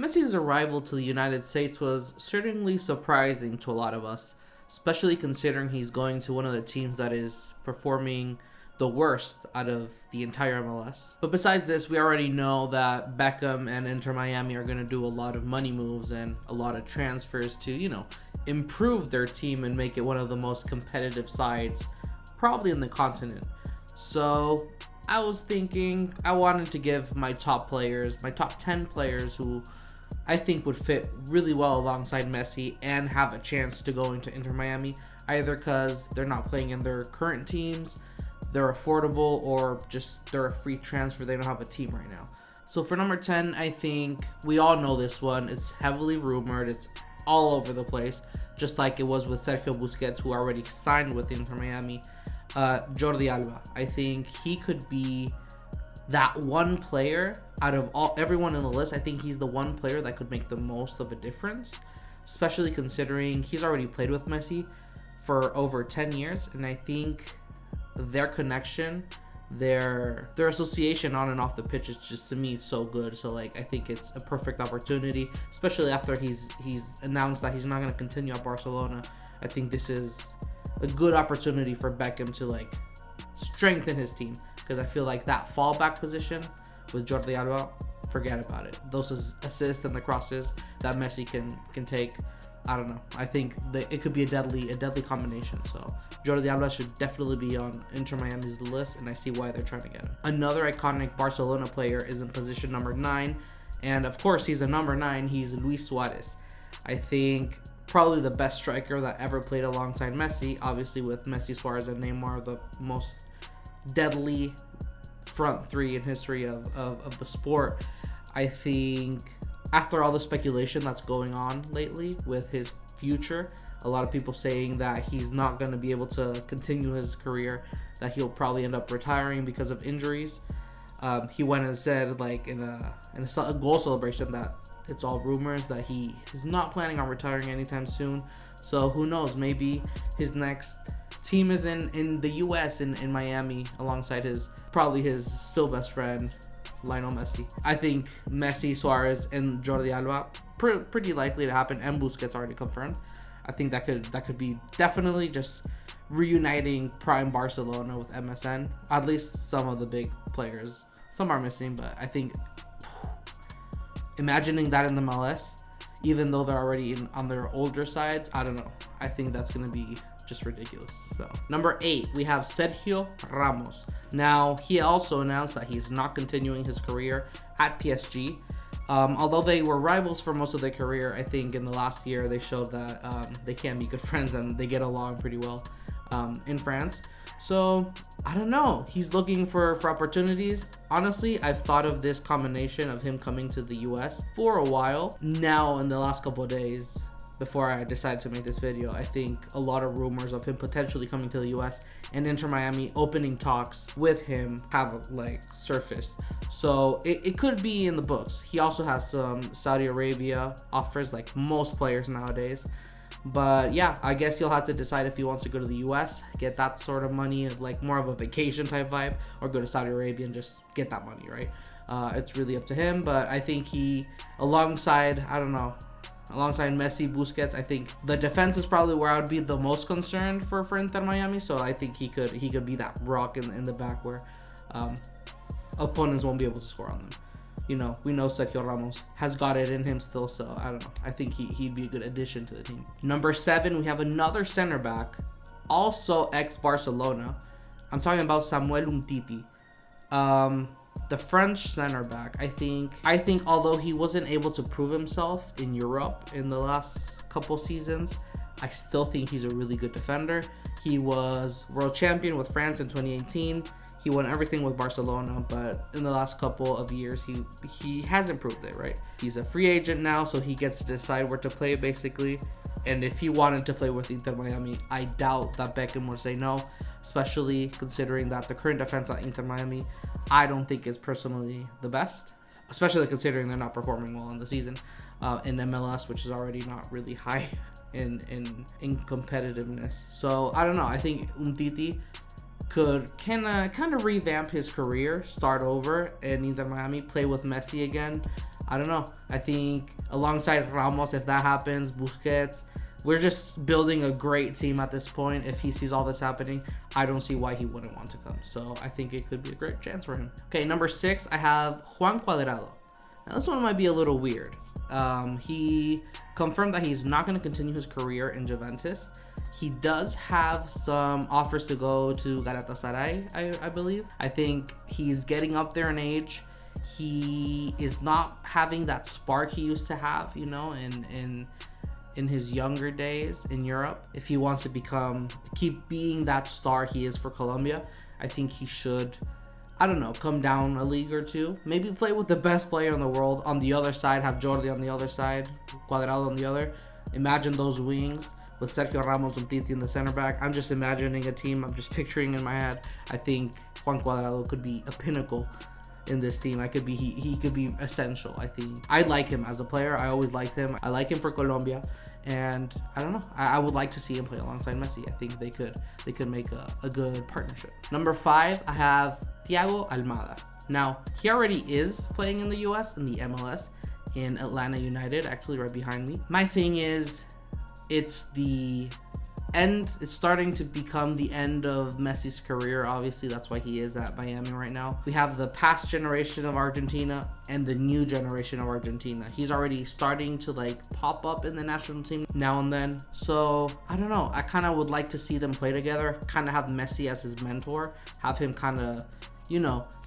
Messi's arrival to the United States was certainly surprising to a lot of us, especially considering he's going to one of the teams that is performing the worst out of the entire MLS. But besides this, we already know that Beckham and Inter Miami are going to do a lot of money moves and a lot of transfers to, improve their team and make it one of the most competitive sides probably in the continent. So I was thinking I wanted to give my top 10 players who I think would fit really well alongside Messi and have a chance to go into Inter Miami, either because they're not playing in their current teams, they're affordable, or just they're a free transfer. They don't have a team right now. So for number 10, I think we all know this one. It's heavily rumored. It's all over the place, just like it was with Sergio Busquets, who already signed with Inter Miami. Jordi Alba. I think he could be that one player out of everyone in the list. I think he's the one player that could make the most of a difference, especially considering he's already played with Messi for over 10 years, and I think their connection, their association on and off the pitch is just, to me, so good. So I think it's a perfect opportunity, especially after he's announced that he's not going to continue at Barcelona. I think this is a good opportunity for Beckham to strengthen his team, because I feel like that fallback position with Jordi Alba, forget about it. Those assists and the crosses that Messi can take, I don't know. I think that it could be a deadly combination. So Jordi Alba should definitely be on Inter Miami's list, and I see why they're trying to get him. Another iconic Barcelona player is in position number 9, and of course he's a number 9. He's Luis Suarez. I think probably the best striker that ever played alongside Messi. Obviously, with Messi, Suarez, and Neymar, the most deadly front three in history of the sport. I think after all the speculation that's going on lately with his future, a lot of people saying that he's not going to be able to continue his career, that he'll probably end up retiring because of injuries. He went and said in a goal celebration that it's all rumors, that he is not planning on retiring anytime soon. So who knows, maybe his next team is in the US, in Miami, alongside his still best friend Lionel Messi. I think Messi, Suarez, and Jordi Alba pretty likely to happen, and Busquets already confirmed. I think that could be definitely just reuniting prime Barcelona with MSN. At least some of the big players. Some are missing, but I think imagining that in the MLS, even though they're already on their older sides, I don't know. I think that's going to be just ridiculous. So number 8, we have Sergio Ramos. Now, he also announced that he's not continuing his career at PSG. Although they were rivals for most of their career, I think in the last year they showed that they can be good friends and they get along pretty well in France. So I don't know. He's looking for opportunities. Honestly, I've thought of this combination of him coming to the US for a while. Now, in the last couple of days, before I decided to make this video, I think a lot of rumors of him potentially coming to the US and Inter Miami opening talks with him have surfaced. So it could be in the books. He also has some Saudi Arabia offers, like most players nowadays. But yeah, I guess he'll have to decide if he wants to go to the US, get that sort of money, more of a vacation type vibe, or go to Saudi Arabia and just get that money, right? It's really up to him. But I think alongside Messi, Busquets, I think the defense is probably where I would be the most concerned for Inter Miami. So I think he could be that rock in the back where opponents won't be able to score on them. We know Sergio Ramos has got it in him still, so I don't know. I think he'd be a good addition to the team. Number 7, we have another center back, also ex-Barcelona. I'm talking about Samuel Umtiti. The French center back, I think although he wasn't able to prove himself in Europe in the last couple seasons, I still think he's a really good defender. He was world champion with France in 2018. He won everything with Barcelona, but in the last couple of years, he has improved it, right? He's a free agent now, so he gets to decide where to play, basically. And if he wanted to play with Inter Miami, I doubt that Beckham would say no, especially considering that the current defense at Inter Miami, I don't think is personally the best, especially considering they're not performing well in the season in MLS, which is already not really high in competitiveness. So I don't know. I think Umtiti could kind of revamp his career, start over in Inter Miami, play with Messi again. I don't know. I think alongside Ramos, if that happens, Busquets, we're just building a great team at this point. If he sees all this happening, I don't see why he wouldn't want to come. So I think it could be a great chance for him. Okay, number 6, I have Juan Cuadrado. Now this one might be a little weird. He confirmed that he's not going to continue his career in Juventus. He does have some offers to go to Galatasaray, I believe. I think he's getting up there in age. He is not having that spark he used to have, you know, in his younger days in Europe. If he wants to keep being that star he is for Colombia, I think he should, I don't know, come down a league or two. Maybe play with the best player in the world on the other side, have Jordi on the other side, Cuadrado on the other. Imagine those wings with Sergio Ramos and Titi in the center back. I'm just imagining a team. I'm just picturing in my head. I think Juan Cuadrado could be a pinnacle in this team. He could be essential. I think I like him as a player. I always liked him. I like him for Colombia, and I don't know. I would like to see him play alongside Messi. I think they could make a good partnership. Number 5, I have Thiago Almada. Now he already is playing in the U.S. in the MLS in Atlanta United, actually right behind me. My thing is, it's the end. It's starting to become the end of Messi's career. Obviously, that's why he is at Miami right now. We have the past generation of Argentina and the new generation of Argentina. He's already starting to pop up in the national team now and then. So I don't know. I kind of would like to see them play together. Kind of have Messi as his mentor. Have him kind of,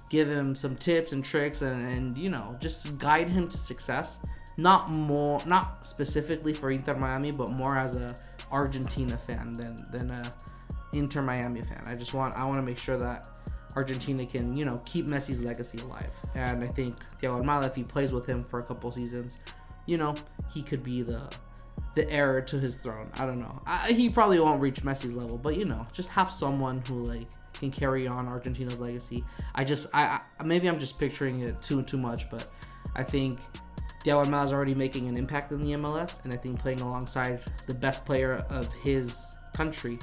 give him some tips and tricks and just guide him to success. Not specifically for Inter Miami, but more as a Argentina fan than a Inter Miami fan. I want to make sure that Argentina can, keep Messi's legacy alive. And I think Thiago Almada, if he plays with him for a couple seasons, he could be the heir to his throne. I don't know. He probably won't reach Messi's level, but just have someone who can carry on Argentina's legacy. Maybe I'm just picturing it too much, but I think Thiago Almada is already making an impact in the MLS, and I think playing alongside the best player of his country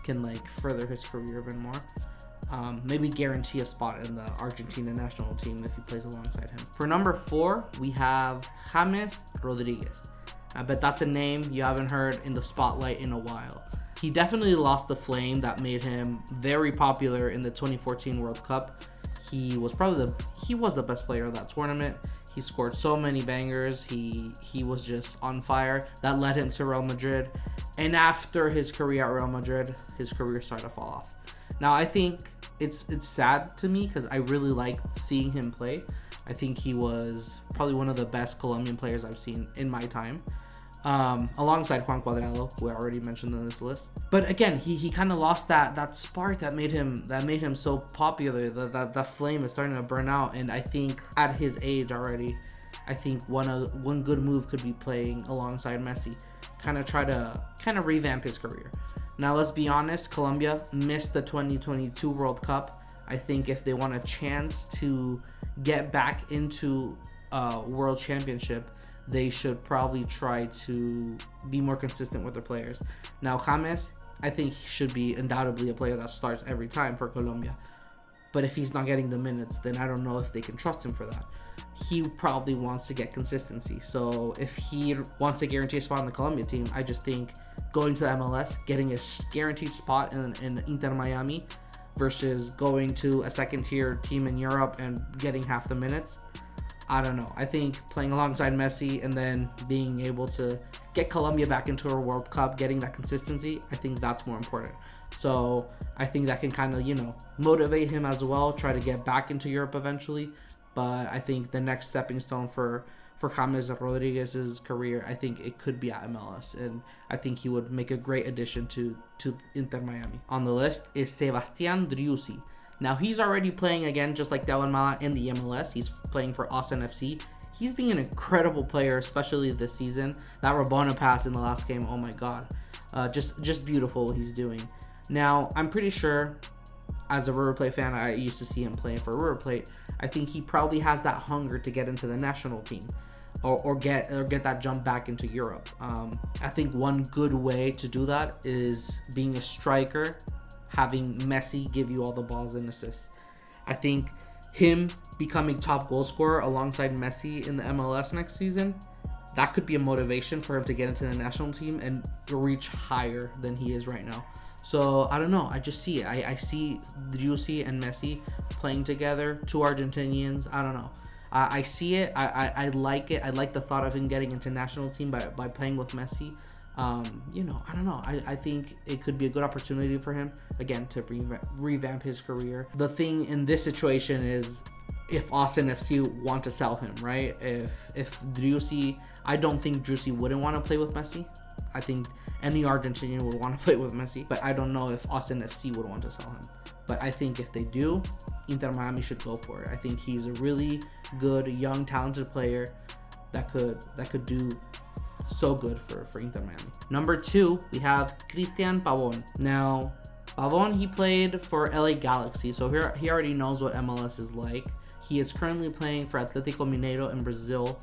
can further his career even more. Maybe guarantee a spot in the Argentina national team if he plays alongside him. For number 4, we have James Rodriguez. I bet that's a name you haven't heard in the spotlight in a while. He definitely lost the flame that made him very popular in the 2014 World Cup. He was the best player of that tournament. He scored so many bangers. He was just on fire. That led him to Real Madrid. And after his career at Real Madrid, his career started to fall off. Now, I think it's sad to me because I really liked seeing him play. I think he was probably one of the best Colombian players I've seen in my time. Alongside Juan Cuadrado, who I already mentioned in this list. But again, he kind of lost that spark that made him so popular. That flame is starting to burn out, and I think at his age already, I think one good move could be playing alongside Messi, kind of revamp his career. Now let's be honest, Colombia missed the 2022 World Cup. I think if they want a chance to get back into a World Championship, they should probably try to be more consistent with their players. Now, James, I think he should be undoubtedly a player that starts every time for Colombia. But if he's not getting the minutes, then I don't know if they can trust him for that. He probably wants to get consistency. So if he wants to guarantee a spot on the Colombia team, I just think going to the MLS, getting a guaranteed spot in Inter Miami versus going to a second-tier team in Europe and getting half the minutes, I don't know. I think playing alongside Messi and then being able to get Colombia back into a World Cup, getting that consistency, I think that's more important. So I think that can kind of, motivate him as well, try to get back into Europe eventually. But I think the next stepping stone for James Rodriguez's career, I think it could be at MLS. And I think he would make a great addition to Inter Miami. On the list is Sebastian Driussi. Now, he's already playing again, just like Thiago Almada in the MLS. He's playing for Austin FC. He's being an incredible player, especially this season. That Rabona pass in the last game, oh my God. Just beautiful what he's doing. Now, I'm pretty sure, as a River Plate fan, I used to see him playing for River Plate. I think he probably has that hunger to get into the national team or get that jump back into Europe. I think one good way to do that is being a striker having Messi give you all the balls and assists. I think him becoming top goal scorer alongside Messi in the MLS next season, that could be a motivation for him to get into the national team and reach higher than he is right now. So I don't know. I just see it. I see Driussi and Messi playing together. Two Argentinians. I don't know. I see it. I like it. I like the thought of him getting into national team by playing with Messi. I don't know. I think it could be a good opportunity for him, again, to revamp his career. The thing in this situation is if Austin FC want to sell him, right? If Driussi, I don't think Driussi wouldn't want to play with Messi. I think any Argentinian would want to play with Messi, but I don't know if Austin FC would want to sell him. But I think if they do, Inter Miami should go for it. I think he's a really good, young, talented player that could do so good for Inter Miami. Number 2, we have Cristian Pavón. Now, Pavón, he played for LA Galaxy, so he already knows what MLS is like. He is currently playing for Atlético Mineiro in Brazil.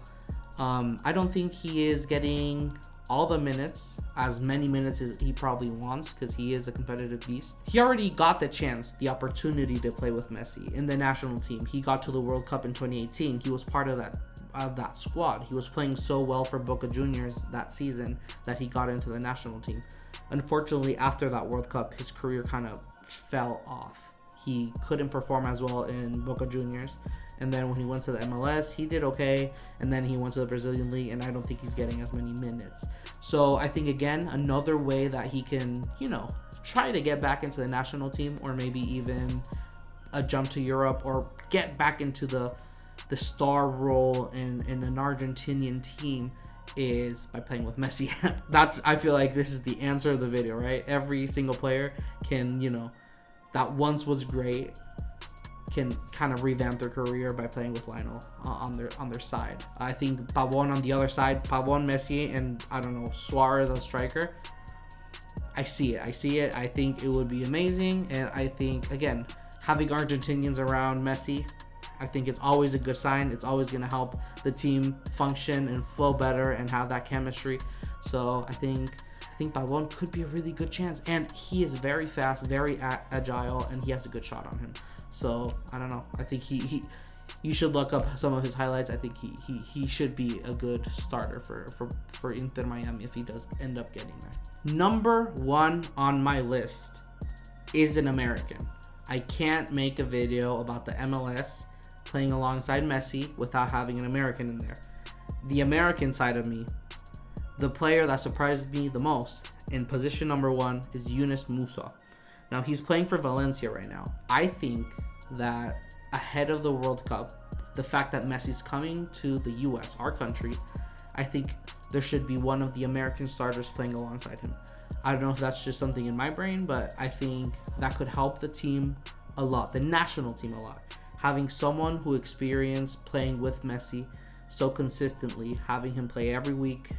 I don't think he is getting all the minutes, as many minutes as he probably wants, because he is a competitive beast. He already got the opportunity to play with Messi in the national team. He got to the World Cup in 2018. He was part of that squad. He was playing so well for Boca Juniors that season that he got into the national team. Unfortunately, after that World Cup, his career kind of fell off. He couldn't perform as well in Boca Juniors. And then when he went to the MLS, he did okay. And then he went to the Brazilian League, and I don't think he's getting as many minutes. So I think, again, another way that he can, try to get back into the national team, or maybe even a jump to Europe, or get back into the star role in an Argentinian team, is by playing with Messi. I feel like this is the answer of the video, right? Every single player can, that once was great, can kind of revamp their career by playing with Lionel on their side. I think Pavón on the other side, Pavón, Messi, and I don't know, Suarez as striker. I see it. I think it would be amazing, and I think, again, having Argentinians around Messi, I think it's always a good sign. It's always going to help the team function and flow better and have that chemistry. So I think Pavón could be a really good chance, and he is very fast, very agile, and he has a good shot on him. So I don't know. I think you should look up some of his highlights. I think he should be a good starter for Inter Miami if he does end up getting there. Number 1 on my list is an American. I can't make a video about the MLS playing alongside Messi without having an American in there. The American side of me, the player that surprised me the most in position number 1 is Yunus Musa. Now, he's playing for Valencia right now. I think that ahead of the World Cup, the fact that Messi's coming to the US, our country, I think there should be one of the American starters playing alongside him. I don't know if that's just something in my brain, but I think that could help the team a lot, the national team a lot. Having someone who experienced playing with Messi so consistently, having him play every week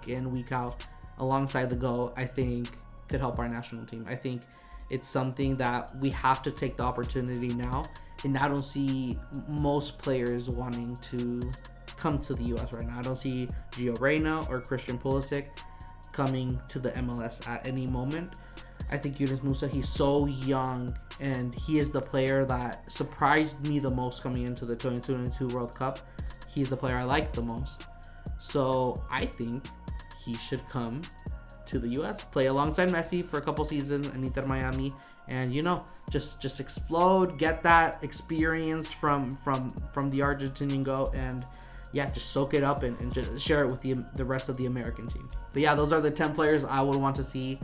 in, week out, alongside the GOAT, I think could help our national team. I think it's something that we have to take the opportunity now, and I don't see most players wanting to come to the US right now. I don't see Gio Reyna or Christian Pulisic coming to the MLS at any moment. I think Yunus Musa, he's so young, and he is the player that surprised me the most coming into the 2022 World Cup. He's the player I like the most. So I think he should come to the US, play alongside Messi for a couple seasons in Inter Miami, and just explode, get that experience from the Argentinian GOAT, and just soak it up and just share it with the rest of the American team. But those are the 10 players I would want to see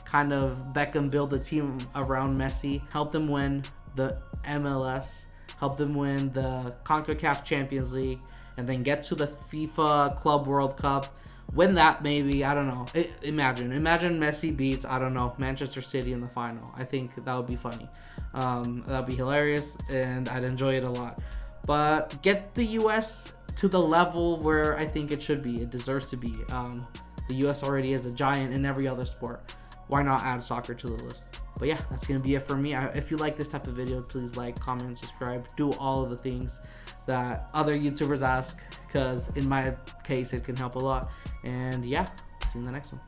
kind of Beckham build a team around Messi, help them win the MLS, help them win the CONCACAF Champions League, and then get to the FIFA Club World Cup. Win that, maybe. I don't know. Imagine Messi beats, I don't know, Manchester City in the final. I think that would be funny. That would be hilarious, and I'd enjoy it a lot. But get the US to the level where I think it should be. It deserves to be. The US already is a giant in every other sport. Why not add soccer to the list? But that's going to be it for me. If you like this type of video, please like, comment, subscribe. Do all of the things that other YouTubers ask, because in my case, it can help a lot. And see you in the next one.